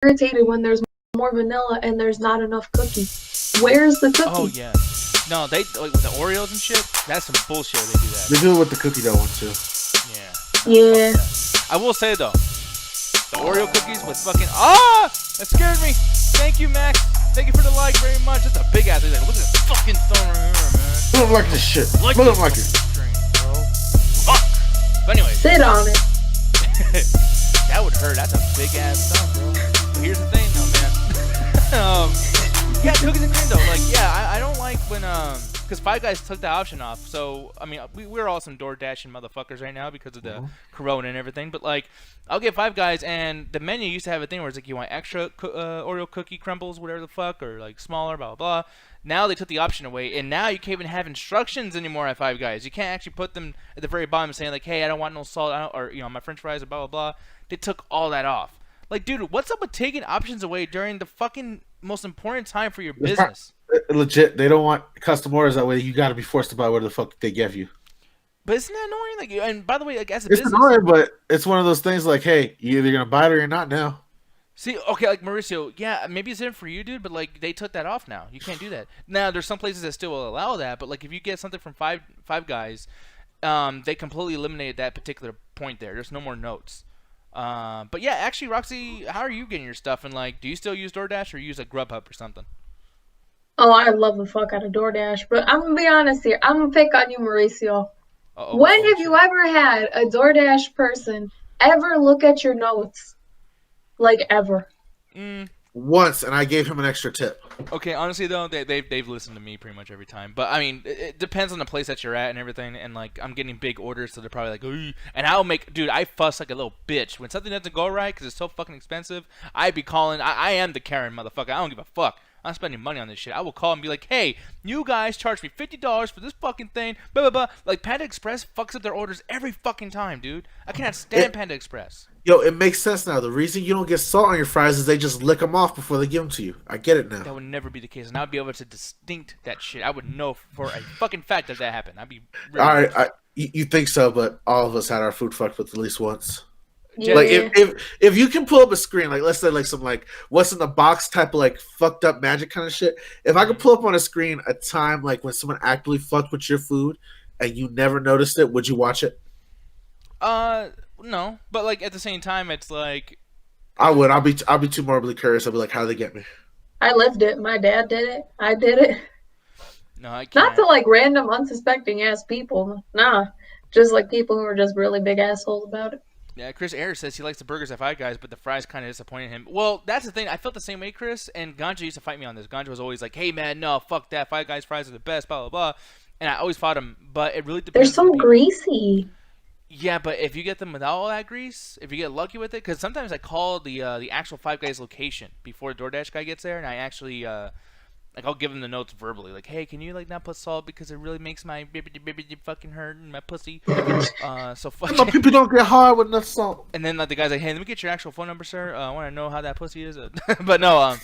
irritated when there's more vanilla and there's not enough cookie. Where's the cookie? Oh yeah. No, they like with the Oreos and shit. That's some bullshit. They do that. They do it with the cookie dough one too. Yeah. Yeah. I will say though, the Oreo cookies with fucking that scared me. Thank you, Max. Thank you for the like very much. That's a big ass. Like, look at the fucking thumb right here, man. I don't like this shit. I don't like it. String, bro. Fuck. But anyway. Sit on it. That would hurt. That's a big ass thumb, bro. But here's the thing, though, man. Yeah, cookies and cream, though. Like, yeah, I don't like when because Five Guys took the option off. So I mean, we're all some door dashing motherfuckers right now because of the corona and everything. But like, I'll get Five Guys, and the menu used to have a thing where it's like you want extra Oreo cookie crumbles, whatever the fuck, or like smaller, blah blah blah. Now they took the option away, and now you can't even have instructions anymore at Five Guys. You can't actually put them at the very bottom saying like, hey, I don't want no salt, or my French fries, or blah blah blah. They took all that off. Like, dude, what's up with taking options away during the fucking most important time for your business? Legit, they don't want custom orders that way. You got to be forced to buy whatever the fuck they give you. But isn't that annoying? Like, and by the way, like as a it's business, annoying, but it's one of those things. Like, hey, you either gonna buy it or you're not now. See, okay, like Mauricio, yeah, maybe it's in for you, dude, but like they took that off now. You can't do that. Now there's some places that still will allow that, but like if you get something from Five Guys, they completely eliminated that particular point there. There's no more notes. But yeah, actually, Roxy, how are you getting your stuff? And like, do you still use DoorDash or use like Grubhub or something? Oh, I love the fuck out of DoorDash, but I'm gonna be honest here. I'm gonna pick on you, Mauricio. When have you ever had a DoorDash person ever look at your notes? Like, ever? Once, and I gave him an extra tip. Okay, honestly though, they've listened to me pretty much every time. But I mean, it depends on the place that you're at and everything. And like, I'm getting big orders, so they're probably like, ooh. And I'll make, dude, I fuss like a little bitch when something doesn't go right because it's so fucking expensive. I'd be calling. I am the Karen motherfucker. I don't give a fuck. I'm spending money on this shit. I will call and be like, hey, you guys charge me $50 for this fucking thing, blah, blah, blah. Like, Panda Express fucks up their orders every fucking time, dude. I cannot stand Panda Express. Yo, it makes sense now. The reason you don't get salt on your fries is they just lick them off before they give them to you. I get it now. That would never be the case. And I'd be able to distinct that shit. I would know for a fucking fact that happened. I'd be really all right, you think so, but all of us had our food fucked with at least once. Yeah. Like if you can pull up a screen, like let's say like some like what's in the box type of like fucked up magic kind of shit. If I could pull up on a screen a time like when someone actively fucked with your food and you never noticed it, would you watch it? No, but like at the same time, it's like I would. I'll be too morbidly curious. I'll be like, how do they get me? I lived it. My dad did it. I did it. No, I can't. Not to like random unsuspecting ass people. Nah, just like people who are just really big assholes about it. Yeah, Chris Ayers says he likes the burgers at Five Guys, but the fries kind of disappointed him. Well, that's the thing. I felt the same way, Chris, and Ganja used to fight me on this. Ganja was always like, hey, man, no, fuck that. Five Guys fries are the best, blah, blah, blah. And I always fought him, but it really depends. They're so greasy. Yeah, but if you get them without all that grease, if you get lucky with it, because sometimes I call the actual Five Guys location before the DoorDash guy gets there, and I actually like I'll give him the notes verbally, like, hey, can you like not put salt because it really makes my baby fucking hurt and my pussy. So fucking. No, people don't get hard with enough salt. And then like the guy's like, hey, let me get your actual phone number, sir. I want to know how that pussy is. But no,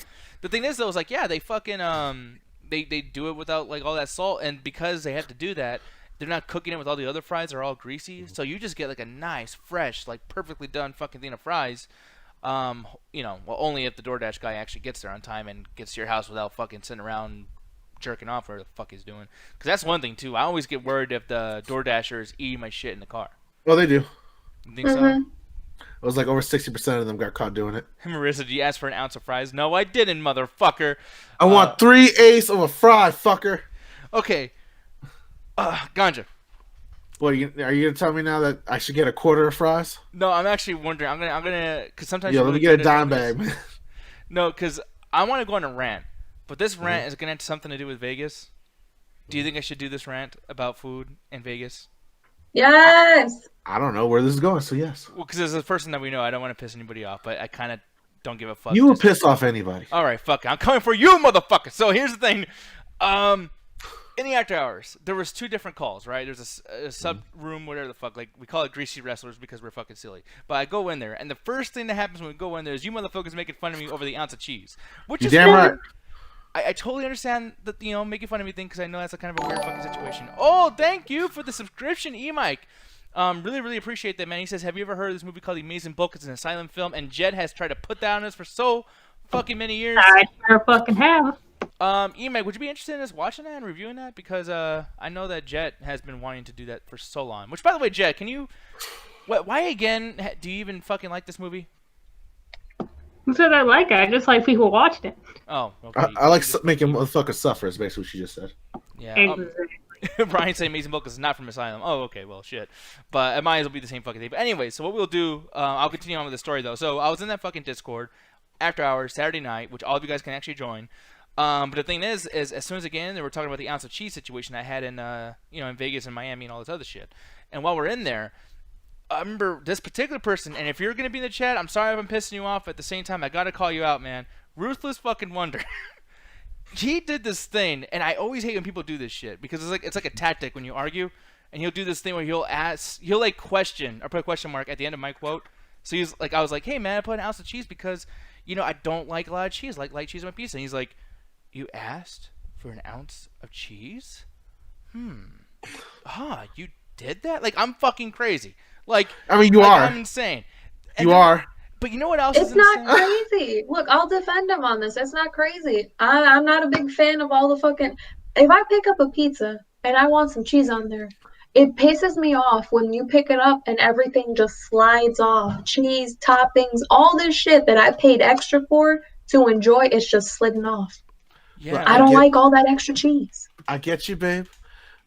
the thing is though, is like, yeah, they fucking they do it without like all that salt, and because they have to do that, they're not cooking it with all the other fries. They're all greasy, so you just get like a nice, fresh, like perfectly done fucking thing of fries. Well, only if the DoorDash guy actually gets there on time and gets to your house without fucking sitting around jerking off or the fuck he's doing. Because that's one thing too. I always get worried if the DoorDashers eat my shit in the car. Well, they do. You think so? It was like over 60% of them got caught doing it. Marissa, did you ask for an ounce of fries? No, I didn't, motherfucker. I want 3/8 of a fry, fucker. Okay. Ganja. What are you gonna tell me now that I should get a quarter of fries? No, I'm actually wondering. I'm gonna, cause sometimes. Yeah, let me get a dime bag, man. No, cause I want to go on a rant, but this rant is gonna have something to do with Vegas. Do you think I should do this rant about food in Vegas? Yes. I don't know where this is going, so yes. Well, because as a person that we know, I don't want to piss anybody off, but I kind of don't give a fuck. You will piss off anybody. All right, fuck it. I'm coming for you, motherfucker. So here's the thing. In the after hours, there was two different calls, right? There's a sub room, whatever the fuck. Like, we call it Greasy Wrestlers because we're fucking silly. But I go in there, and the first thing that happens when we go in there is you motherfuckers making fun of me over the ounce of cheese. Which is damn right. I totally understand that, making fun of me thing because I know that's a kind of a weird fucking situation. Oh, thank you for the subscription, E-Mike. Really, really appreciate that, man. He says, have you ever heard of this movie called The Amazing Book? It's an asylum film, and Jed has tried to put that on us for so fucking many years. I sure fucking have. E-Mag, would you be interested in us watching that and reviewing that? Because I know that Jet has been wanting to do that for so long. Which, by the way, Jet, can you... Why again do you even fucking like this movie? Who said I like it? I just like people watched it. Oh, okay. I like making motherfuckers suffer, is basically what she just said. Yeah. Exactly. Brian said Amazing Book is not from Asylum. Oh, okay, well, shit. But it might as well be the same fucking thing. But anyway, so what we'll do, I'll continue on with the story, though. So I was in that fucking Discord, after hours, Saturday night, which all of you guys can actually join. But the thing is as soon as again they were talking about the ounce of cheese situation I had in in Vegas and Miami and all this other shit. And while we're in there, I remember this particular person, and if you're gonna be in the chat, I'm sorry if I'm pissing you off. At the same time, I gotta call you out, man. Ruthless fucking Wonder. He did this thing, and I always hate when people do this shit because it's like a tactic when you argue, and he'll do this thing where he'll like question or put a question mark at the end of my quote. So he's like, I was like, hey man, I put an ounce of cheese because I don't like a lot of cheese, like light cheese on my pizza. And he's like, you asked for an ounce of cheese? You did that? Like, I'm fucking crazy. Like, I mean, you are. I'm insane. And you are. But you know what else it's is not insane? crazy. Look, I'll defend him on this. It's not crazy. I'm not a big fan of all the fucking... If I pick up a pizza and I want some cheese on there, it pisses me off when you pick it up and everything just slides off. Cheese, toppings, all this shit that I paid extra for to enjoy, it's just sliding off. Yeah, I don't like all that extra cheese. I get you, babe.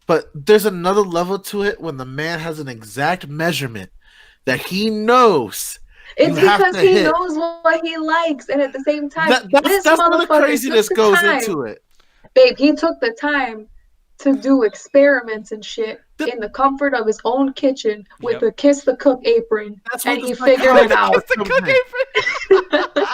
But there's another level to it when the man has an exact measurement that he knows. It's because he knows what he likes, and at the same time, that's where the craziness goes into it. Babe, he took the time to do experiments and shit in the comfort of his own kitchen with a Kiss the Cook apron, and he figured it out. Kiss the Cook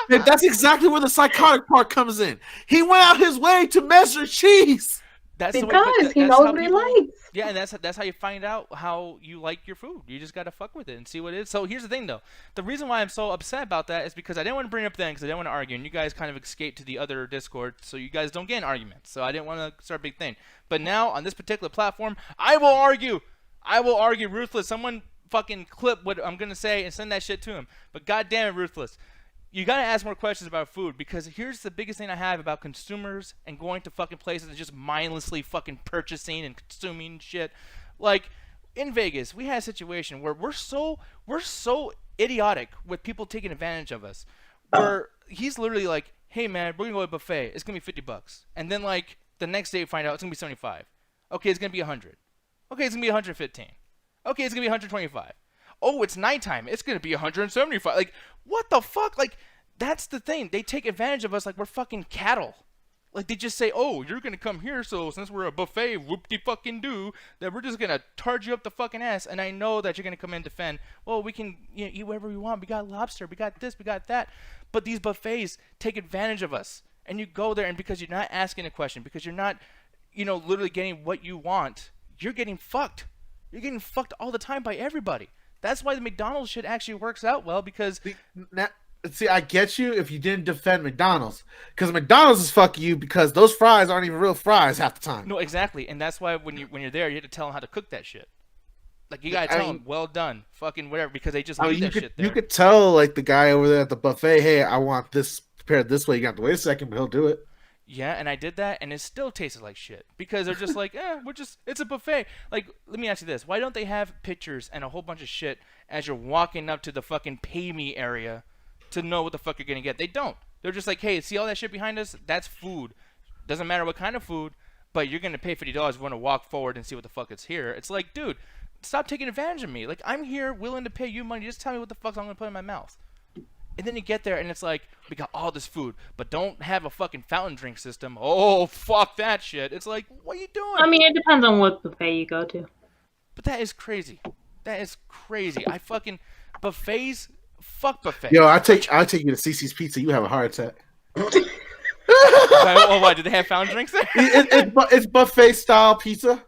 apron. That's exactly where the psychotic part comes in. He went out his way to measure cheese. Because he knows what he likes. Yeah, and that's how you find out how you like your food. You just got to fuck with it and see what it is. So here's the thing, though. The reason why I'm so upset about that is because I didn't want to bring it up then because I didn't want to argue. And you guys kind of escaped to the other Discord, so you guys don't get in arguments. So I didn't want to start a big thing. But now, on this particular platform, I will argue. I will argue Ruthless. Someone fucking clip what I'm going to say and send that shit to him. But goddamn it, Ruthless. You gotta ask more questions about food because here's the biggest thing I have about consumers and going to fucking places and just mindlessly fucking purchasing and consuming shit. Like in Vegas, we had a situation where we're so idiotic with people taking advantage of us. Where he's literally like, "Hey man, we're gonna go to a buffet. It's gonna be $50." And then like the next day, we find out it's gonna be $75. Okay, it's gonna be $100. Okay, it's gonna be $115. Okay, it's gonna be $125. Oh, it's nighttime. It's going to be $175. Like, what the fuck? Like, that's the thing. They take advantage of us like we're fucking cattle. Like, they just say, oh, you're going to come here, so since we're a buffet, whoop-de-fucking-do, that we're just going to charge you up the fucking ass. And I know that you're going to come in and defend, well, we can eat whatever we want. We got lobster. We got this. We got that. But these buffets take advantage of us. And you go there, and because you're not asking a question, because you're not, literally getting what you want, you're getting fucked. You're getting fucked all the time by everybody. That's why the McDonald's shit actually works out well because... See, I get you if you didn't defend McDonald's. Because McDonald's is fucking you because those fries aren't even real fries half the time. No, exactly. And that's why when you're there, you have to tell them how to cook that shit. Like, you gotta tell them, well done, fucking whatever, because they just leave that shit there. You could tell, like, the guy over there at the buffet, hey, I want this prepared this way. You got to wait a second, but he'll do it. Yeah, and I did that, and it still tasted like shit. Because they're just like, it's a buffet. Like, let me ask you this. Why don't they have pictures and a whole bunch of shit as you're walking up to the fucking pay me area to know what the fuck you're going to get? They don't. They're just like, hey, see all that shit behind us? That's food. Doesn't matter what kind of food, but you're going to pay $50 if you want to walk forward and see what the fuck is here. It's like, dude, stop taking advantage of me. Like, I'm here willing to pay you money. Just tell me what the fuck I'm going to put in my mouth. And then you get there, and it's like, we got all this food, but don't have a fucking fountain drink system. Oh, fuck that shit. It's like, what are you doing? I mean, it depends on what buffet you go to. But that is crazy. That is crazy. I fucking... Buffets? Fuck buffets. Yo, I'll take you to CC's Pizza. You have a heart attack. Why? Do they have fountain drinks there? It's buffet-style pizza.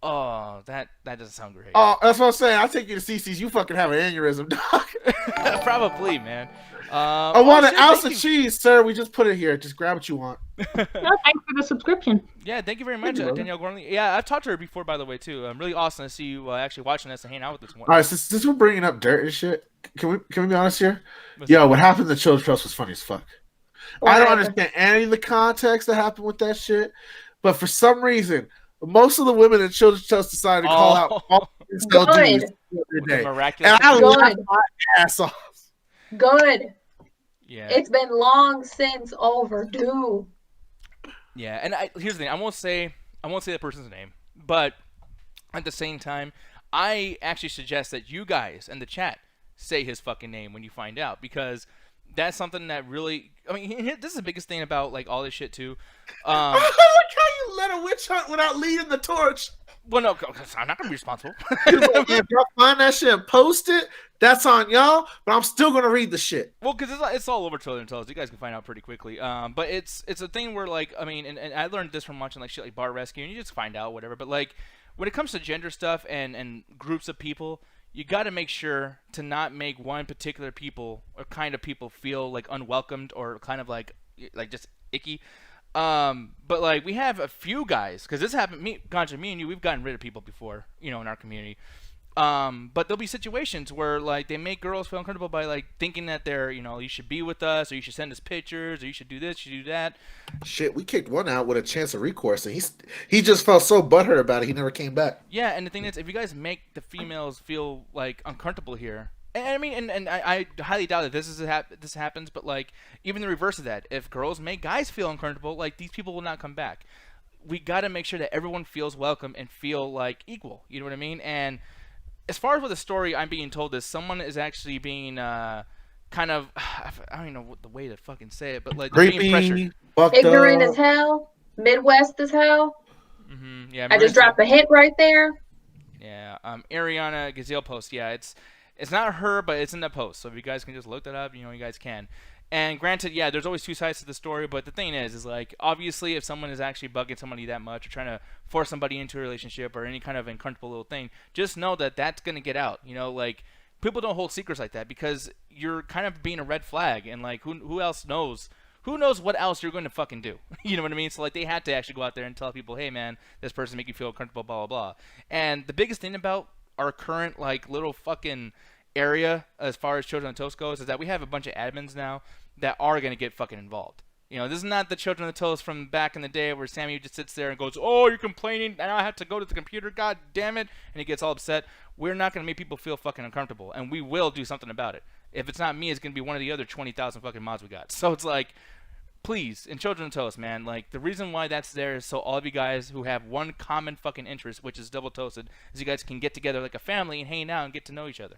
Oh, that doesn't sound great. Oh, that's what I'm saying. I'll take you to CC's. You fucking have an aneurysm, dog. Probably, man. I want an ounce of cheese, sir. We just put it here. Just grab what you want. thanks for the subscription. Yeah, thank you very much, Danielle Gormley. Yeah, I've talked to her before, by the way, too. Really awesome to see you actually watching us and hanging out with us. All right, since we're bringing up dirt and shit, can we be honest here? What's Yo, what happened to Children's Trust was funny as fuck. What I don't happened? understand any of the context that happened with that shit, but for some reason, most of the women in Children's Trust decided to call out all these LGs every day. Miraculous. And I laughed my ass off. Good. Yeah. It's been long since overdue. Yeah, and here's the thing. I won't say the person's name, but at the same time, I actually suggest that you guys in the chat say his fucking name when you find out, because that's something that really, I mean, this is the biggest thing about like all this shit too. I like how you led a witch hunt without leading the torch. Well, no, 'cause I'm not gonna be responsible. If y'all find that shit and post it, that's on y'all. But I'm still gonna read the shit. Well, because it's all over Twitter and Tales. You guys can find out pretty quickly. But it's a thing where like, I mean, and I learned this from watching like shit like Bar Rescue, and you just find out whatever. But like when it comes to gender stuff and groups of people, you got to make sure to not make one particular people or kind of people feel like unwelcomed or kind of like just icky. But like we have a few guys, because this happened. Ganja, me and you, we've gotten rid of people before, in our community. But there'll be situations where like they make girls feel uncomfortable by like thinking that they're, you should be with us, or you should send us pictures, or you should do this, you should do that. Shit, we kicked one out with a chance of recourse, and he just felt so butthurt about it, he never came back. Yeah, and the thing is, if you guys make the females feel like uncomfortable here, and I mean, and I highly doubt that this happens, but like even the reverse of that, if girls make guys feel uncomfortable, like these people will not come back. We got to make sure that everyone feels welcome and feel like equal. You know what I mean? And as far as what the story I'm being told is, someone is actually being kind of, I don't even know what the way to fucking say it, but like they're being pressured. Ignorant as hell. Midwest as hell. Mm-hmm. Yeah, I just dropped a hint right there. Yeah, Ariana Gazelle post. Yeah, it's not her, but it's in the post. So if you guys can just look that up, you guys can. And granted, yeah, there's always two sides to the story, but the thing is like, obviously, if someone is actually bugging somebody that much or trying to force somebody into a relationship or any kind of uncomfortable little thing, just know that that's going to get out. Like, people don't hold secrets like that, because you're kind of being a red flag, and like, who else knows? Who knows what else you're going to fucking do? You know what I mean? So like, they had to actually go out there and tell people, hey man, this person make you feel comfortable, blah, blah, blah. And the biggest thing about our current like little fucking area as far as Children of Toast goes is that we have a bunch of admins now that are going to get fucking involved. This is not the Children of the Toast from back in the day where Sammy just sits there and goes, oh, you're complaining, now I have to go to the computer, god damn it, and he gets all upset. We're not going to make people feel fucking uncomfortable, and we will do something about it. If it's not me, it's going to be one of the other 20,000 fucking mods we got. So it's like, please, in Children of Toast, man, like, the reason why that's there is so all of you guys who have one common fucking interest, which is double toasted, is you guys can get together like a family and hang out and get to know each other.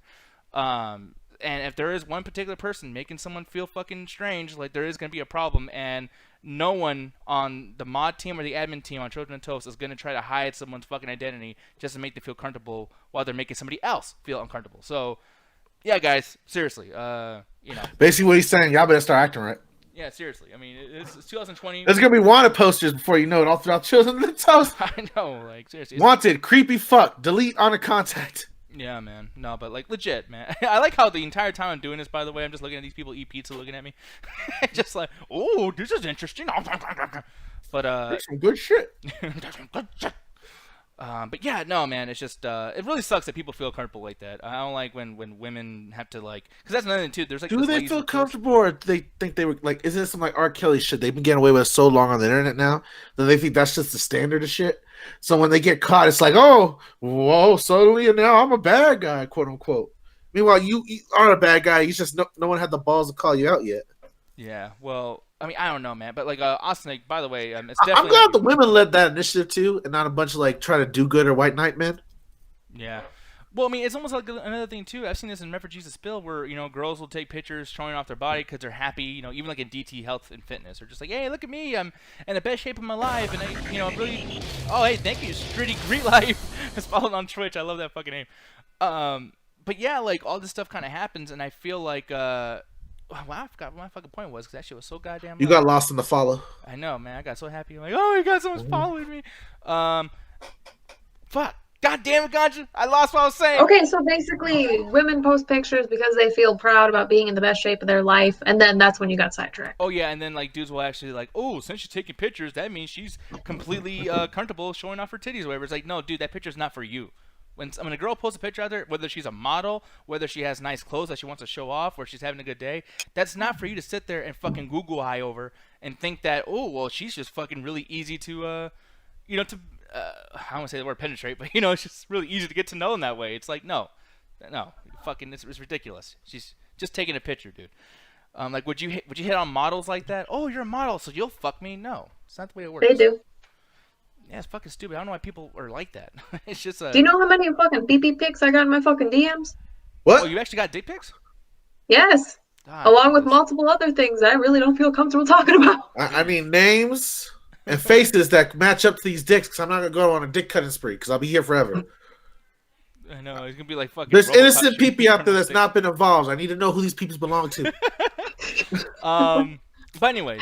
And if there is one particular person making someone feel fucking strange, like, there is going to be a problem, and no one on the mod team or the admin team on Children of Toast is going to try to hide someone's fucking identity just to make them feel comfortable while they're making somebody else feel uncomfortable. So, yeah, guys, seriously, Basically what he's saying, y'all better start acting right. Yeah, seriously. I mean, it's 2020. There's going to be wanted posters before you know it all throughout Children of the Toast. I know, like, seriously. Wanted, creepy fuck, delete on a contact. Yeah, man. No, but like, legit, man. I like how the entire time I'm doing this, by the way, I'm just looking at these people eat pizza looking at me. Just like, oh, this is interesting. But That's some good shit. But yeah, no, man, it's just it really sucks that people feel comfortable like that. I don't like when women have to like, because that's another thing too. There's like, do they feel comfortable, or do they think they were like, is this some like R. Kelly shit? They've been getting away with it so long on the internet now that they think that's just the standard of shit. So when they get caught, it's like, oh, whoa, suddenly now I'm a bad guy, quote unquote. Meanwhile, you are a bad guy. You just no one had the balls to call you out yet. Yeah, well, I mean, I don't know, man, but like Austin, like, by the way, it's definitely. I'm glad the women led that initiative too, and not a bunch of like try to do good or white knight men. Yeah. Well, I mean, it's almost like another thing too. I've seen this in Red for Jesus Bill, where girls will take pictures showing off their body because they're happy. Even like in DT Health and Fitness, or just like, hey, look at me, I'm in the best shape of my life, and I'm really. Oh, hey, thank you, Stritty Great Life. It's followed on Twitch. I love that fucking name. But yeah, like all this stuff kind of happens, and I feel like wow, I forgot what my fucking point was because that shit was so goddamn. You got lost in the follow. I know, man. I got so happy. I'm like, oh my god, someone's following me. Fuck. God damn it, Ganja! I lost what I was saying. Okay, so basically, women post pictures because they feel proud about being in the best shape of their life, and then that's when you got sidetracked. Oh yeah, and then like dudes will actually like, oh, since she's taking pictures, that means she's completely comfortable showing off her titties or whatever. It's like, no, dude, that picture's not for you. When a girl posts a picture out there, whether she's a model, whether she has nice clothes that she wants to show off, or she's having a good day, that's not for you to sit there and fucking Google eye over and think that, oh, well, she's just fucking really easy to, I don't want to say the word penetrate, but it's just really easy to get to know in that way. It's like, no, fucking, it's ridiculous. She's just taking a picture, dude. Like, would you hit on models like that? Oh, you're a model, so you'll fuck me? No, it's not the way it works. They do. Yeah, it's fucking stupid. I don't know why people are like that. It's just Do you know how many fucking pee-pee pics I got in my fucking DMs? What? Oh, you actually got dick pics? Yes. God, along with multiple other things I really don't feel comfortable talking about. I need names and faces that match up to these dicks, because I'm not gonna go on a dick cutting spree, because I'll be here forever. I know, it's gonna be like fucking. There's RoboCop innocent shooting people out there that's stick. not been involved. I need to know who these people belong to. But anyways,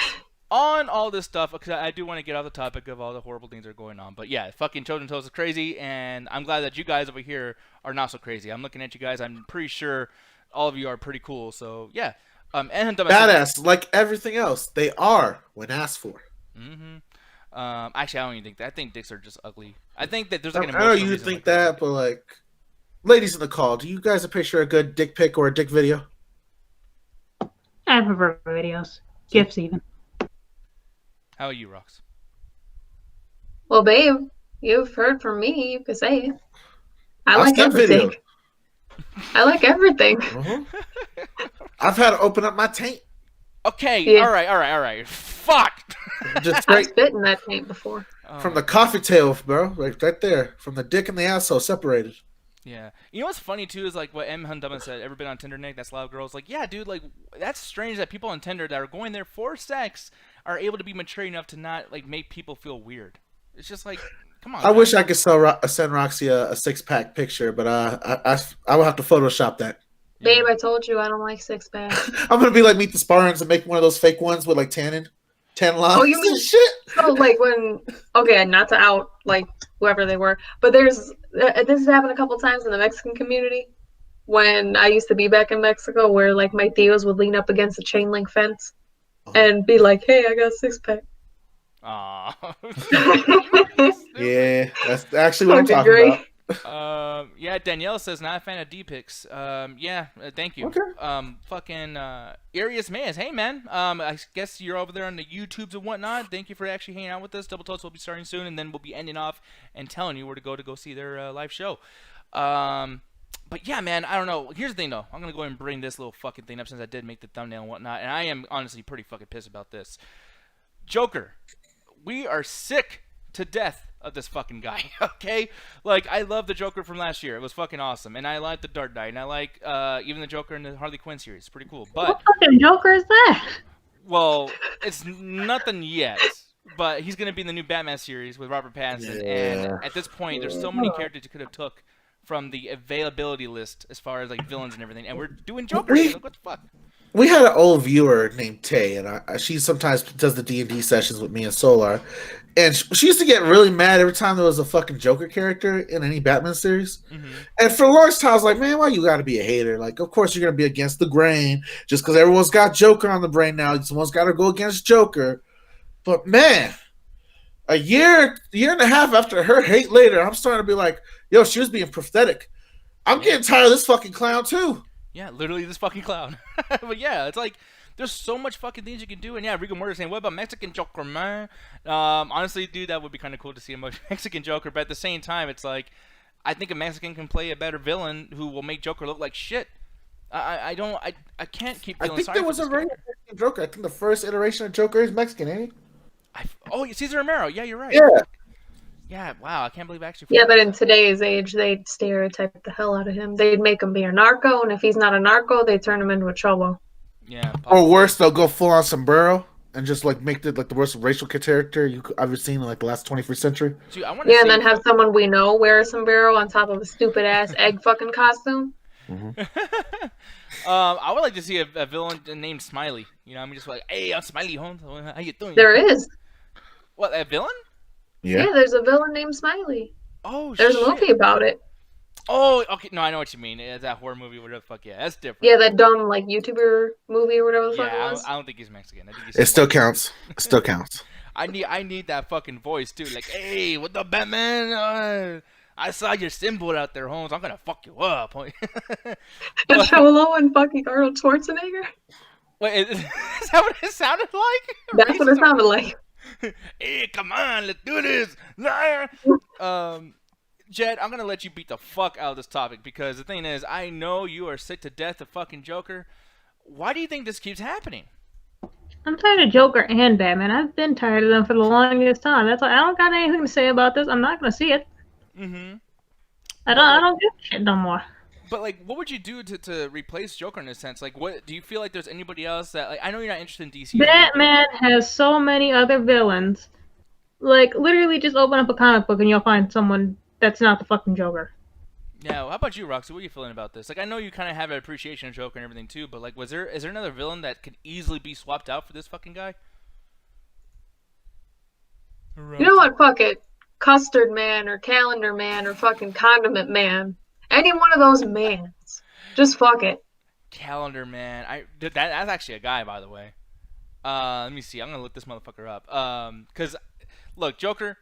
on all this stuff, because I do want to get off the topic of all the horrible things that are going on. But yeah, fucking Children's Tales is crazy, and I'm glad that you guys over here are not so crazy. I'm looking at you guys. I'm pretty sure all of you are pretty cool. So yeah, and badass, like everything else. They are when asked for. Mm-hmm. Actually, I don't even think that. I think dicks are just ugly. I think that there's like an I know emotional you reason think like that, but like, ladies in the call, do you guys picture a good dick pic or a dick video? I prefer videos, gifs even. How are you, Rox? Well, babe, you've heard from me. You could say it. I I'll like send everything. video. I like everything. I've had to open up my taint. Okay, Yeah. all right. Fuck. Just I've straight spit in that taint before. from the coffee tail, bro. Like right there. From the dick and the asshole separated. Yeah. You know what's funny too is like what M. Hundama said. Ever been on Tinder, Nick? That's a lot of girls. Like, yeah, dude. Like, that's strange that people on Tinder that are going there for sex are able to be mature enough to not like make people feel weird. It's just like, come on. I wish I could send Roxy a 6-pack picture, but I will have to Photoshop that. Yeah. Babe, I told you I don't like 6-pack. I'm gonna be like Meet the Spartans and make one of those fake ones with like tan lines. Oh, you mean- and shit? So, like, okay, not to out, like, whoever they were, but this has happened a couple times in the Mexican community when I used to be back in Mexico, where, like, my tios would lean up against a chain link fence and be like, hey, I got a 6-pack. Aw. Yeah, that's actually what I'm Fucking talking great. about. Yeah, Danielle says not a fan of D pics. Yeah, thank you. Okay. Fucking Arius Mayes. Hey man. I guess you're over there on the YouTubes and whatnot. Thank you for actually hanging out with us. Double Toast will be starting soon, and then we'll be ending off and telling you where to go see their live show. But yeah, man, I don't know. Here's the thing though. I'm gonna go ahead and bring this little fucking thing up since I did make the thumbnail and whatnot, and I am honestly pretty fucking pissed about this. Joker. We are sick to death of this fucking guy, okay? Like, I love the Joker from last year. It was fucking awesome. And I like the Dark Knight. And I like even the Joker in the Harley Quinn series. It's pretty cool. But, What fucking Joker is that? well, it's nothing yet. But he's going to be in the new Batman series with Robert Pattinson. Yeah. And at this point, there's so many characters you could have took from the availability list as far as, like, villains and everything. And we're doing Joker. Like, what the fuck? We had an old viewer named Tay, and she sometimes does the D&D sessions with me and Solar. And she used to get really mad every time there was a fucking Joker character in any Batman series. Mm-hmm. And for the longest time, I was like, man, why you gotta be a hater? Like, of course you're gonna be against the grain just because everyone's got Joker on the brain now. Someone's got to go against Joker. But man, a year and a half after her hate later, I'm starting to be like, yo, she was being pathetic. I'm getting tired of this fucking clown too. Yeah, literally this fucking clown. But yeah, it's like there's so much fucking things you can do. And yeah, Rico Morty saying, what about Mexican Joker, man? Honestly, dude, that would be kind of cool to see a Mexican Joker. But at the same time, it's like, I think a Mexican can play a better villain who will make Joker look like shit. I can't keep feeling I think sorry there was for a this very character. Mexican Joker. I think the first iteration of Joker is Mexican, ain't he? Oh, Cesar Romero. Yeah, you're right. Yeah. Yeah, wow, I can't believe I actually. Yeah, but in today's age, they'd stereotype the hell out of him. They'd make him be a narco, and if he's not a narco, they'd turn him into a cholo. Yeah. Or worse, they'll go full on sombrero and just like make it like the worst racial character you've ever seen in like the last 21st century. Dude, I want to Yeah, and then have someone we know wear a sombrero on top of a stupid ass egg fucking costume. I would like to see a villain named Smiley. You know, I'm just like, hey, I'm Smiley, home. How you doing? There is. What, a villain? Yeah, there's a villain named Smiley. Oh There's a shit. movie about it. Oh, okay. No, I know what you mean. It's that horror movie. Whatever the fuck. Yeah, that's different. Yeah, that dumb like YouTuber movie or whatever the fuck it Yeah, was. I don't think he's Mexican. I think he's. It still counts. It still counts. I need that fucking voice too. Like, hey, what the Batman? I saw your symbol out there, Holmes. I'm gonna fuck you up. Cholo and fucking Arnold Schwarzenegger. Wait, is that what it sounded like? That's what it sounded like. Hey, come on, let's do this. Jed, I'm gonna let you beat the fuck out of this topic because the thing is, I know you are sick to death of fucking Joker. Why do you think this keeps happening? I'm tired of Joker and Batman. I've been tired of them for the longest time. That's why I don't got anything to say about this. I'm not gonna see it. Mm-hmm. I don't give a shit no more. But like, what would you do to replace Joker in a sense? Like, what do you feel like there's anybody else that like? I know you're not interested in DC. Batman has so many other villains. Like, literally, just open up a comic book and you'll find someone that's not the fucking Joker. Yeah, how about you, Roxy? What are you feeling about this? Like, I know you kind of have an appreciation of Joker and everything too, but like, is there another villain that could easily be swapped out for this fucking guy? You know what? Fuck it. Custard Man or Calendar Man or fucking Condiment Man. Any one of those mans. Just fuck it. Calendar Man. That's actually a guy, by the way. Let me see. I'm gonna look this motherfucker up. Cause look, Joker,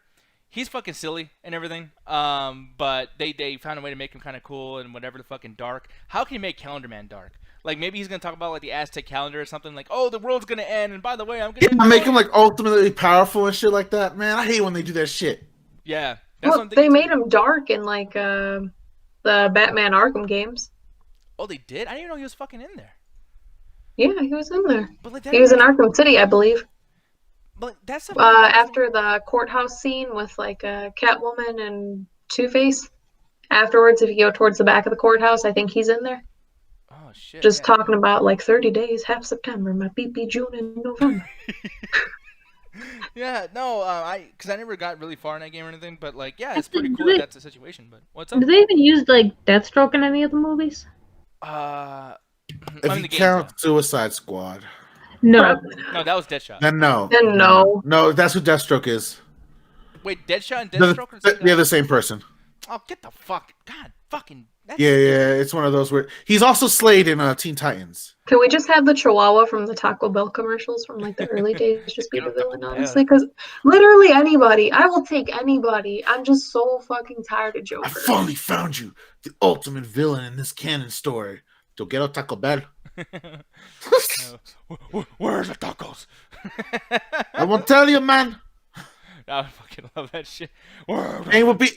he's fucking silly and everything. But they found a way to make him kind of cool and whatever the fucking dark. How can you make Calendar Man dark? Like maybe he's gonna talk about like the Aztec calendar or something. Like, oh, the world's gonna end, and by the way, I'm gonna make him like ultimately powerful and shit like that. Man, I hate when they do that shit. Yeah, that's well, they made him dark in like the Batman Arkham games. Oh, they did? I didn't even know he was fucking in there. Yeah, he was in there. But like, he was in Arkham City, I believe. But that's after the courthouse scene with like Catwoman and Two-Face. Afterwards, if you go towards the back of the courthouse, I think he's in there. Oh shit! Just talking about like 30 days, half September, my BP June and November. Yeah, no, because I never got really far in that game or anything, but like, yeah, it's pretty cool that's the situation. But what's up? Do they even use like Deathstroke in any of the movies? If you count Suicide Squad. No. No, that was Deadshot. Then no. Then no. No, that's who Deathstroke is. Wait, Deadshot and Deathstroke are they're the same person. Oh, get the fuck! God, fucking. Yeah, it's one of those where he's also Slade in Teen Titans. Can we just have the Chihuahua from the Taco Bell commercials from like the early days just be the villain, honestly? Because literally anybody, I will take anybody. I'm just so fucking tired of Joker. I finally found you, the ultimate villain in this canon story. Yo quiero Taco Bell. Where's the tacos? I won't tell you, man. I fucking love that shit. Bane would be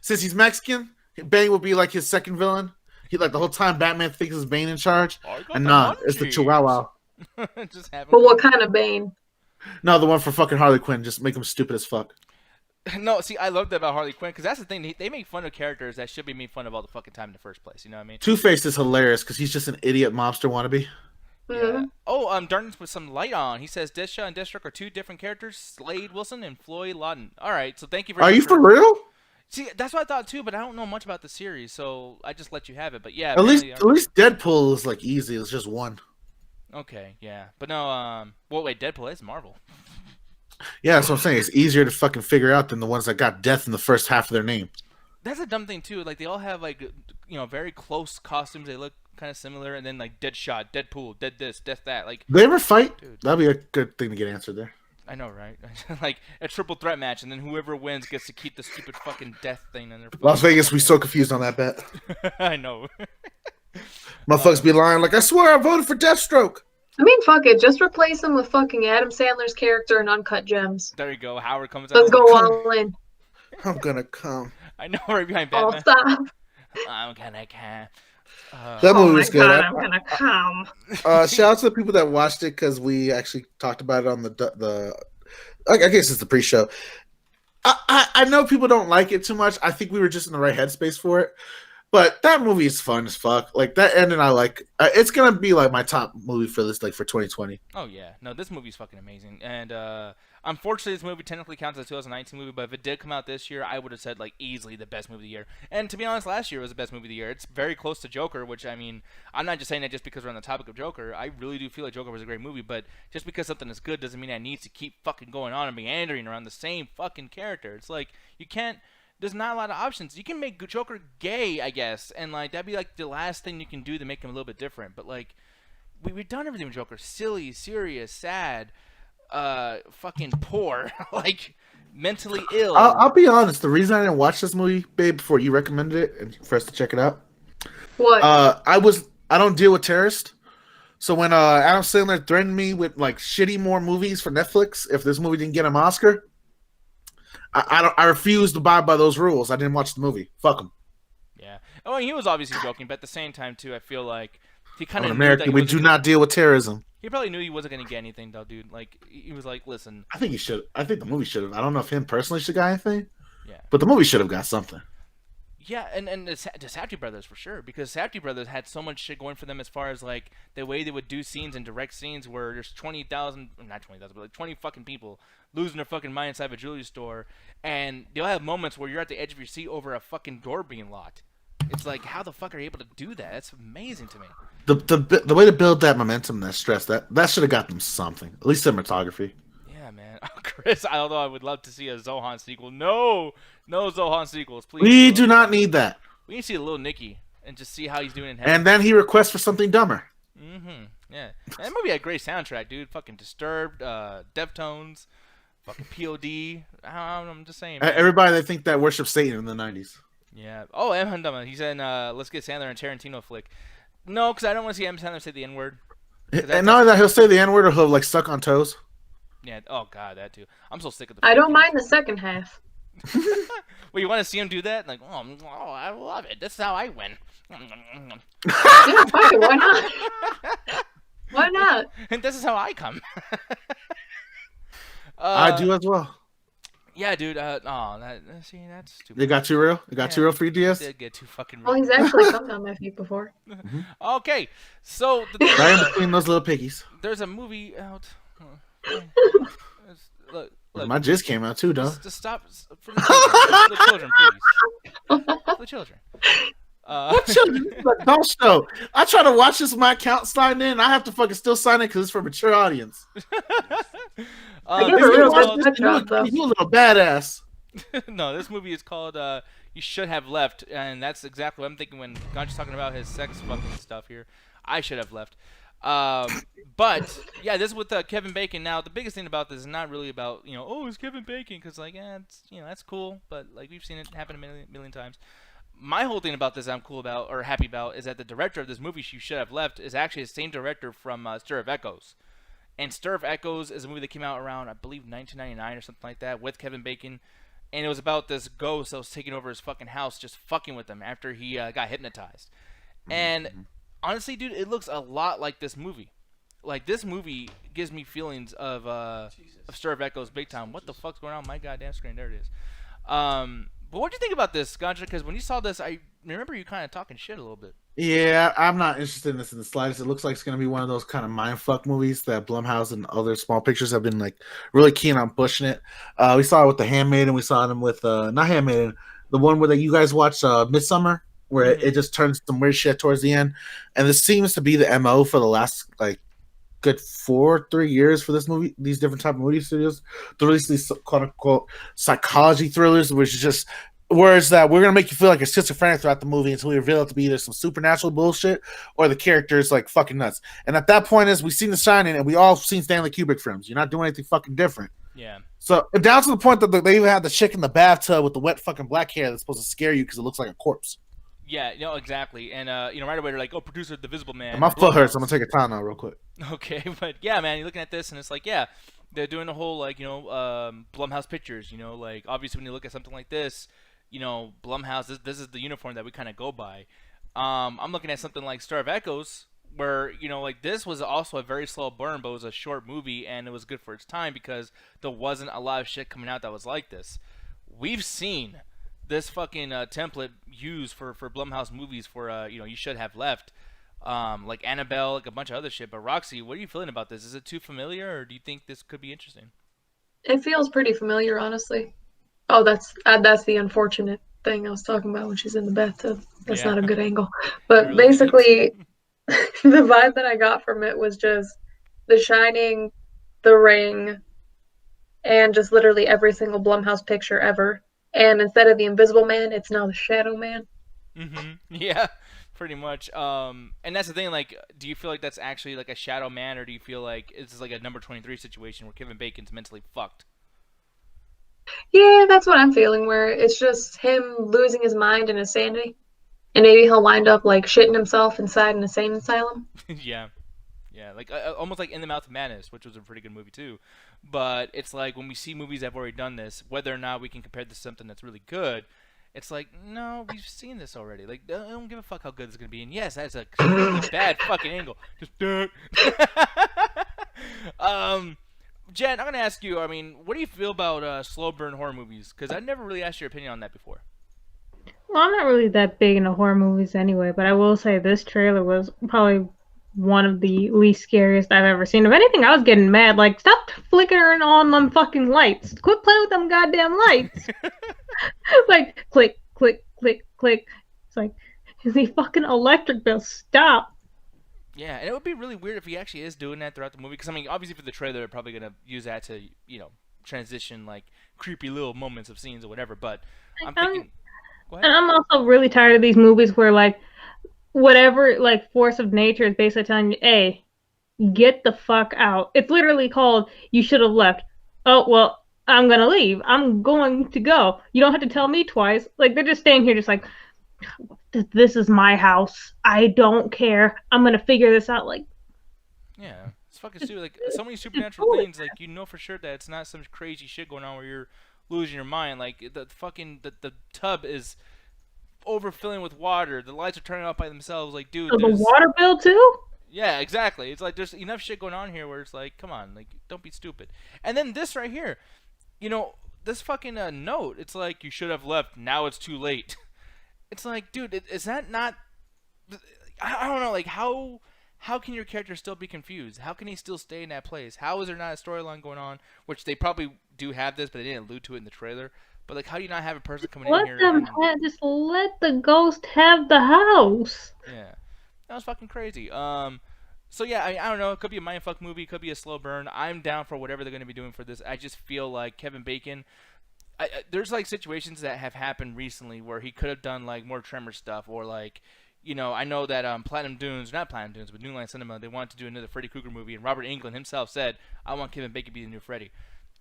since he's Mexican, Bane would be like his second villain. He like the whole time Batman thinks it's Bane in charge, and it's the Chihuahua. But what kind of Bane? No, the one for fucking Harley Quinn. Just make him stupid as fuck. No, see, I love that about Harley Quinn because that's the thing. They make fun of characters that should be made fun of all the fucking time in the first place. You know what I mean? Two-Face is hilarious because he's just an idiot mobster wannabe. Yeah. Oh, Darkness with some light on. He says Deathshot and Deathstroke are two different characters, Slade Wilson and Floyd Lawton. All right, so thank you very much. Are you for real? See, that's what I thought too, but I don't know much about the series, so I just let you have it. But yeah, at least Deadpool is like easy. It's just one. Okay, yeah, but no. Well, wait, Deadpool is Marvel. Yeah, that's what I'm saying. It's easier to fucking figure out than the ones that got death in the first half of their name. That's a dumb thing too. Like they all have like very close costumes. They look kind of similar, and then like Deadshot, Deadpool, Dead this, Death that. Like do they ever fight? Dude. That'd be a good thing to get answered there. I know, right? Like a triple threat match, and then whoever wins gets to keep the stupid fucking death thing in their. Las Vegas, we so confused on that bet. I know. Motherfuckers be lying like, I swear I voted for Deathstroke. I mean, fuck it. Just replace him with fucking Adam Sandler's character in Uncut Gems. There you go. Howard comes out. Let's go all in. I'm gonna come. I know, right behind Batman. Oh, stop. I'm gonna come. That movie was good. I'm gonna come. Shout out to the people that watched it because we actually talked about it on the I guess it's the pre-show. I know people don't like it too much. I think we were just in the right headspace for it. But that movie is fun as fuck. Like that ending, I like. It's gonna be like my top movie for this, like for 2020. Oh yeah, no, this movie's fucking amazing. And unfortunately, this movie technically counts as a 2019 movie. But if it did come out this year, I would have said like easily the best movie of the year. And to be honest, last year was the best movie of the year. It's very close to Joker, which I mean, I'm not just saying that just because we're on the topic of Joker. I really do feel like Joker was a great movie. But just because something is good doesn't mean that it needs to keep fucking going on and meandering around the same fucking character. It's like you can't. there's not a lot of options. You can make Joker gay, I guess, and like that'd be like the last thing you can do to make him a little bit different. But like we've done everything with Joker: silly, serious, sad, fucking poor, like mentally ill. I'll be honest. The reason I didn't watch this movie, babe, before you recommended it and for us to check it out, What? I don't deal with terrorists. So when Adam Sandler threatened me with like shitty more movies for Netflix if this movie didn't get him Oscar, I refused to abide by those rules. I didn't watch the movie. Fuck him. Yeah. Oh, and he was obviously joking, but at the same time too, I feel like he kind of in America we do not deal with terrorism. He probably knew he wasn't gonna get anything though, dude. Like he was like, listen. I think he should. I think the movie should have. I don't know if him personally should got anything. Yeah. But the movie should have got something. Yeah, and the Safdie brothers for sure, because Safdie brothers had so much shit going for them as far as like the way they would do scenes and direct scenes where there's 20,000, not 20,000, but like 20 fucking people losing their fucking mind inside of a jewelry store, and they'll have moments where you're at the edge of your seat over a fucking door being locked. It's like, how the fuck are you able to do that? That's amazing to me. The way to build that momentum, that stress, that should have got them something. At least cinematography. Yeah, man. Oh, Chris, although I would love to see a Zohan sequel. No Zohan sequels, please. We do not need that. We need to see a little Nicky and just see how he's doing in heaven. And then he requests for something dumber. Mm-hmm. Yeah. And that movie had a great soundtrack, dude. Fucking Disturbed, Deftones, fucking POD. I'm just saying. Man. Everybody they think that worships Satan in the 90s. Yeah. Oh, M. Hundama. He's in Let's Get Sandler and Tarantino flick. No, because I don't want to see M. Sandler say the N-word. And not only that, he'll say the N-word or he'll like suck on toes. Yeah. Oh God, that too. I'm so sick of the. I don't mind the second half. Well, you want to see him do that? Like, oh, I love it. This is how I win. Yeah, fuck it, why not? Why not? And this is how I come. I do as well. Yeah, dude. See, that's too. It got too real. It got too real for you, DS. It did get too fucking real. Well, he's actually come down my feet before. Mm-hmm. Okay, so right in between those little piggies. There's a movie out. Look, my jizz came out too, though. Just stop for the children, please. For the children. What children? Don't show. I try to watch this with my account signed in. I have to fucking still sign in because it's for a mature audience. You a little badass. No, this movie is called You Should Have Left, and that's exactly what I'm thinking when Ganja's talking about his sex fucking stuff here. I should have left. But yeah, this is with Kevin Bacon. Now, the biggest thing about this is not really about it's Kevin Bacon, because like it's that's cool, but like we've seen it happen a million times. My whole thing about this I'm cool about or happy about is that the director of this movie, You Should Have Left, is actually the same director from Stir of Echoes. And Stir of Echoes is a movie that came out around, I believe, 1999 or something like that, with Kevin Bacon. And it was about this ghost that was taking over his fucking house, just fucking with him after he got hypnotized. And honestly, dude, it looks a lot like this movie. Like, this movie gives me feelings of Stir of Echoes big time. What the fuck's going on? My goddamn screen. There it is. But what do you think about this, Ganja? Because when you saw this, I remember you kind of talking shit a little bit. Yeah, I'm not interested in this in the slightest. It looks like it's going to be one of those kind of mindfuck movies that Blumhouse and other small pictures have been like really keen on pushing it. We saw it with The Handmaiden. We saw them with not Handmaiden, the one where you guys watched Midsummer, where it just turns some weird shit towards the end. And this seems to be the MO for the last like good 3 years for this movie. These different type of movie studios to release these quote unquote psychology thrillers, which is just. Whereas that we're gonna make you feel like a schizophrenic throughout the movie until we reveal it to be either some supernatural bullshit or the character is like fucking nuts. And at that point, we've seen The Shining and we all seen Stanley Kubrick films. You're not doing anything fucking different. Yeah. So down to the point that they even had the chick in the bathtub with the wet fucking black hair that's supposed to scare you because it looks like a corpse. Yeah, exactly. And right away they're like, "Oh, producer, The Visible Man." And my foot hurts. I'm gonna take a time now, real quick. Okay, but yeah, man, you're looking at this and it's like, yeah, they're doing the whole like Blumhouse pictures. Like obviously when you look at something like this. Blumhouse, this is the uniform that we kind of go by. I'm looking at something like Star of Echoes, where, like this was also a very slow burn, but it was a short movie, and it was good for its time because there wasn't a lot of shit coming out that was like this. We've seen this fucking template used for Blumhouse movies for, You Should Have Left, like Annabelle, like a bunch of other shit. But Roxy, what are you feeling about this? Is it too familiar, or do you think this could be interesting? It feels pretty familiar, honestly. Oh, that's the unfortunate thing I was talking about when she's in the bathtub. That's not a good angle. But really basically, the vibe that I got from it was just The Shining, The Ring, and just literally every single Blumhouse picture ever. and instead of the Invisible Man, it's now the Shadow Man. Yeah, pretty much. And that's the thing. Like, do you feel like that's actually like a Shadow Man, or do you feel like it's like a number 23 situation where Kevin Bacon's mentally fucked? Yeah, that's what I'm feeling. Where it's just him losing his mind and his sanity, and maybe he'll wind up like shitting himself inside an insane asylum. Yeah. Yeah, like almost like In the Mouth of Madness, which was a pretty good movie too. But it's like when we see movies that have already done this, whether or not we can compare this to something that's really good, it's like, no, we've seen this already. Like, I don't give a fuck how good it's gonna be. And yes, that's a completely bad fucking angle. Just Jen, I'm gonna ask you. I mean, what do you feel about slow burn horror movies? Because I never really asked your opinion on that before. Well, I'm not really that big into horror movies anyway, but I will say this trailer was probably one of the least scariest I've ever seen. If anything, I was getting mad. Like, stop flickering on them fucking lights. Quit playing with them goddamn lights. Like, click, click, click, click. It's like, the fucking electric bill, stop. Yeah, and it would be really weird if he actually is doing that throughout the movie. Because I mean, obviously for the trailer, they're probably gonna use that to transition like creepy little moments of scenes or whatever. But I'm thinking, go ahead. And I'm also really tired of these movies where like whatever like force of nature is basically telling you, hey, get the fuck out. It's literally called you should have left. Oh well, I'm gonna leave. I'm going to go. You don't have to tell me twice. Like they're just staying here just like this is my house. I don't care. I'm gonna figure this out. Like, yeah, it's fucking stupid. Like so many supernatural things. Like for sure that it's not some crazy shit going on where you're losing your mind. Like the tub is overfilling with water. The lights are turning off by themselves. Like, dude, so the water bill too. Yeah, exactly. It's like there's enough shit going on here where it's like, come on, like don't be stupid. And then this right here, this fucking note. It's like you should have left. Now it's too late. It's like, dude, is that not? I don't know. Like, how can your character still be confused? How can he still stay in that place? How is there not a storyline going on? Which they probably do have this, but they didn't allude to it in the trailer. But like, how do you not have a person coming in here? Just let the ghost have the house. Yeah, that was fucking crazy. So yeah, I don't know. It could be a mindfuck movie. It could be a slow burn. I'm down for whatever they're going to be doing for this. I just feel like Kevin Bacon. There's like situations that have happened recently where he could have done like more Tremor stuff, or like, I know that not Platinum Dunes, but New Line Cinema, they wanted to do another Freddy Krueger movie, and Robert Englund himself said, "I want Kevin Bacon to be the new Freddy."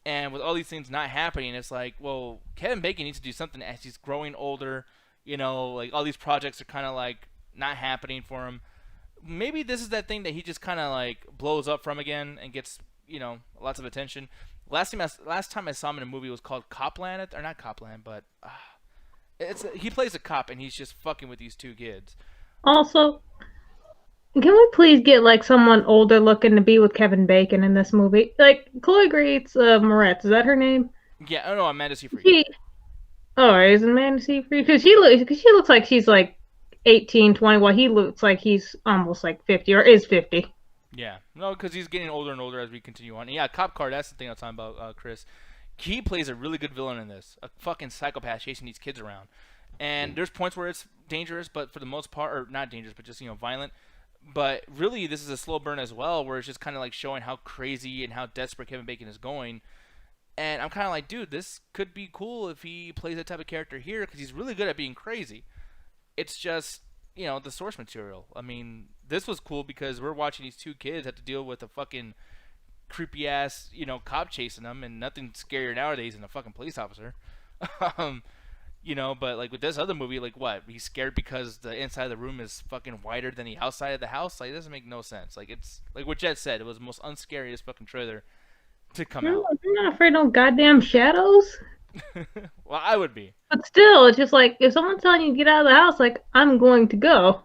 And with all these things not happening, it's like, well, Kevin Bacon needs to do something as he's growing older. Like all these projects are kind of like not happening for him. Maybe this is that thing that he just kind of like blows up from again and gets lots of attention. Last time I saw him in a movie was called Copland, or not Copland, but he plays a cop and he's just fucking with these two kids. Also, can we please get like someone older looking to be with Kevin Bacon in this movie? Like Chloe Grace Moretz, is that her name? Yeah, oh no, Amanda Seyfried. Is Amanda Seyfried? Because she looks like she's like 18, 20, while he looks like he's almost like 50 or is 50. Yeah, no, because he's getting older and older as we continue on. And yeah, Cop Car, that's the thing I'm talking about, Chris. He plays a really good villain in this. A fucking psychopath chasing these kids around. And there's points where it's dangerous, but for the most part, or not dangerous, but just, violent. But really, this is a slow burn as well, where it's just kind of like showing how crazy and how desperate Kevin Bacon is going. And I'm kind of like, dude, this could be cool if he plays that type of character here, because he's really good at being crazy. It's just, the source material. I mean, this was cool because we're watching these two kids have to deal with a fucking creepy ass, cop chasing them, and nothing's scarier nowadays than a fucking police officer. But like with this other movie, like what? He's scared because the inside of the room is fucking wider than the outside of the house? Like, it doesn't make no sense. Like, it's like what Jet said, it was the most unscariest fucking trailer to come out. I'm not afraid of no goddamn shadows. Well, I would be. But still, it's just like, if someone's telling you to get out of the house, like, I'm going to go.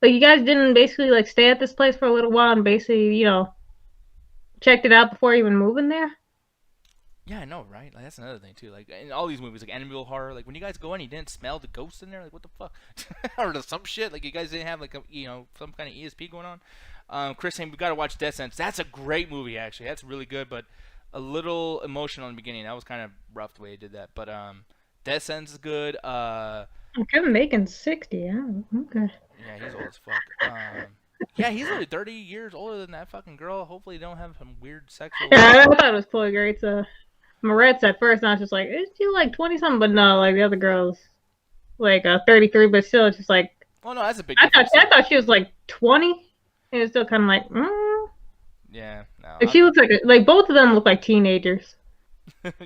Like, you guys didn't basically, like, stay at this place for a little while and basically, checked it out before even moving there? Yeah, I know, right? Like, that's another thing, too. Like, in all these movies, like Amityville Horror, like, when you guys go in, you didn't smell the ghosts in there? Like, what the fuck? Or some shit? Like, you guys didn't have, like, some kind of ESP going on? Chris saying, we gotta watch Death Sentence. That's a great movie, actually. That's really good, but a little emotional in the beginning. That was kind of rough the way he did that. But, Death Sentence is good. Kevin Bacon's 60, yeah. Okay. Yeah, he's old as fuck. Yeah, he's only 30 years older than that fucking girl. Hopefully, they don't have some weird sexual. Yeah, I thought it was Chloe Grace. Moretz at first, and I was just like, is she like 20 something? But no, like the other girl's like 33, but still, it's just like. Oh no, that's a big. I thought she was like 20, and it's still kind of like. Yeah, no. Like she looks like both of them look like teenagers.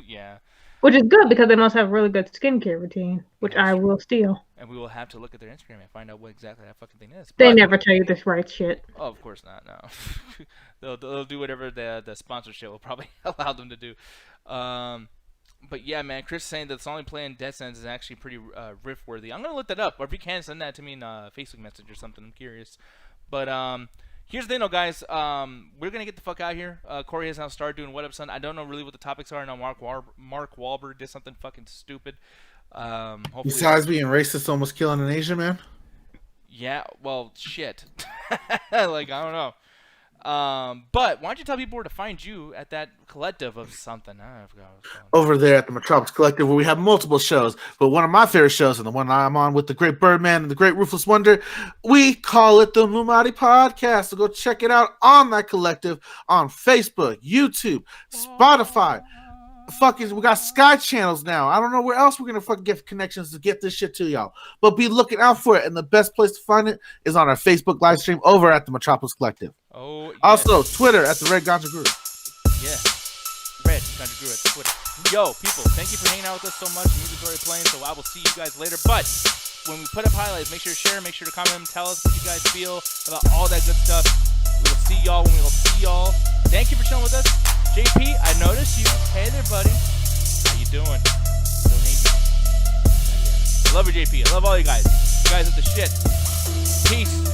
Yeah. Which is good because they must have a really good skincare routine, which I will steal. And we will have to look at their Instagram and find out what exactly that fucking thing is. They never tell you this right shit. Oh, of course not. No, they'll do whatever the sponsorship will probably allow them to do. But yeah, man, Chris is saying that the only play in Death Sentence is actually pretty riff worthy. I'm gonna look that up, or if you can, send that to me in a Facebook message or something. I'm curious. But here's the thing, though, guys. We're gonna get the fuck out here. Corey has now started doing What Up Son. I don't know really what the topics are. I know Mark Wahlberg did something fucking stupid. Hopefully besides being racist, almost killing an Asian man. Yeah, well, shit. Like, I don't know. But why don't you tell people where to find you at that collective of something? I forgot what it was called. Over there at the Metropolis Collective, where we have multiple shows, but one of my favorite shows, and the one I'm on with the great Birdman and the great Ruthless Wonder, we call it the Mumati Podcast. So go check it out on that collective on Facebook, YouTube, Spotify. We got Sky channels now. I don't know where else we're gonna fucking get connections to get this shit to y'all, but be looking out for it. And the best place to find it is on our Facebook live stream over at the Metropolis Collective. Oh, yes. Also, Twitter at the Red Ganja Group. Yeah, Red Ganja Group at Twitter. Yo, people, thank you for hanging out with us so much. The music's already playing, so I will see you guys later. But when we put up highlights, make sure to share, make sure to comment, and tell us what you guys feel about all that good stuff. We will see y'all when we will see y'all. Thank you for chilling with us. JP, I noticed you. Hey there, buddy. How you doing? Don't hate me. I love you, JP. I love all you guys. You guys are the shit. Peace.